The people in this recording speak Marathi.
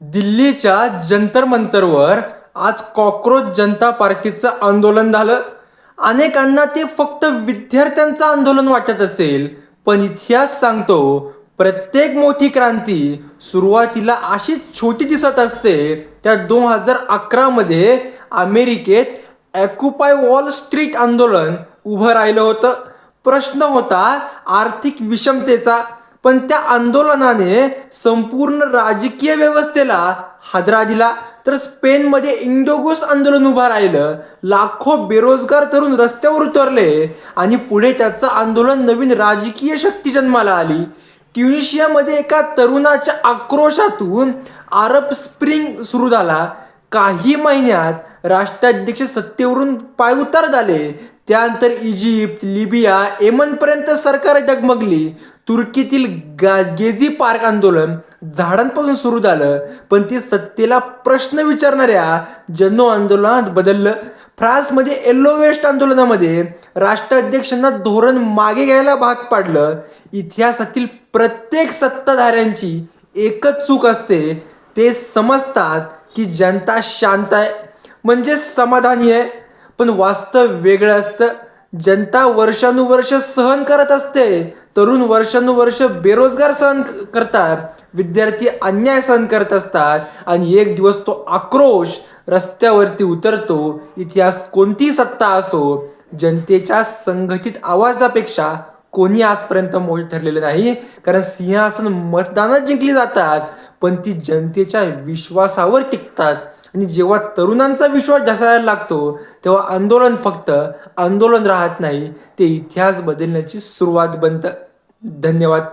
दिल्लीच्या जंतर मंतरवर आज कॉक्रोच जनता पार्टीचं आंदोलन झालं. अनेकांना ते फक्त विद्यार्थ्यांचं आंदोलन वाटत असेल, पण इतिहास सांगतो प्रत्येक मोठी क्रांती सुरुवातीला अशीच छोटी दिसत असते. त्या 2011 मध्ये अमेरिकेत ऑक्युपाय वॉल स्ट्रीट आंदोलन उभं राहिलं होतं. प्रश्न होता आर्थिक विषमतेचा, पण त्या आंदोलनाने संपूर्ण राजकीय व्यवस्थेला हादरा दिला. तर स्पेनमध्ये इंडोगोस आंदोलन उभं राहिलं, लाखो बेरोजगार तरुण रस्त्यावर उतरले आणि पुढे त्याचं आंदोलन नवीन राजकीय शक्ती जन्माला आली. ट्युनिशियामध्ये एका तरुणाच्या आक्रोशातून अरब स्प्रिंग सुरू झाला. काही महिन्यात राष्ट्राध्यक्ष सत्तेवरून पायउतार झाले. त्यानंतर इजिप्त, लिबिया, येमनपर्यंत सरकार डगमगली. तुर्कीतील गेझी पार्क आंदोलन झाडांपासून सुरू झालं, पण ते सत्तेला प्रश्न विचारणाऱ्या जनो आंदोलनात बदललं. फ्रान्समध्ये येलो वेस्ट आंदोलनामध्ये राष्ट्राध्यक्षांना धोरण मागे घ्यायला भाग पाडलं. इतिहासातील प्रत्येक सत्ताधाऱ्यांची एकच चूक असते, ते समजतात की जनता शांत आहे म्हणजे समाधानी आहे, पण वास्तव वेगळं असतं. जनता वर्षानुवर्ष सहन करत असते, तरुण वर्षानुवर्ष बेरोजगार सहन करतात, विद्यार्थी अन्याय सहन करत असतात आणि एक दिवस तो आक्रोश रस्त्यावरती उतरतो. इतिहास कोणती सत्ता असो, जनतेच्या संघटित आवाजापेक्षा कोणी आजपर्यंत मोठे ठरलेलं नाही. कारण सिंहासन मतदानात जिंकली जातात, पण ती जनतेच्या विश्वासावर टिकतात. आणि जेव्हा तरुणांचा विश्वास ढासळायला लागतो, तेव्हा आंदोलन फक्त आंदोलन राहत नाही, ते इतिहास बदलण्याची सुरुवात बनतं. धन्यवाद.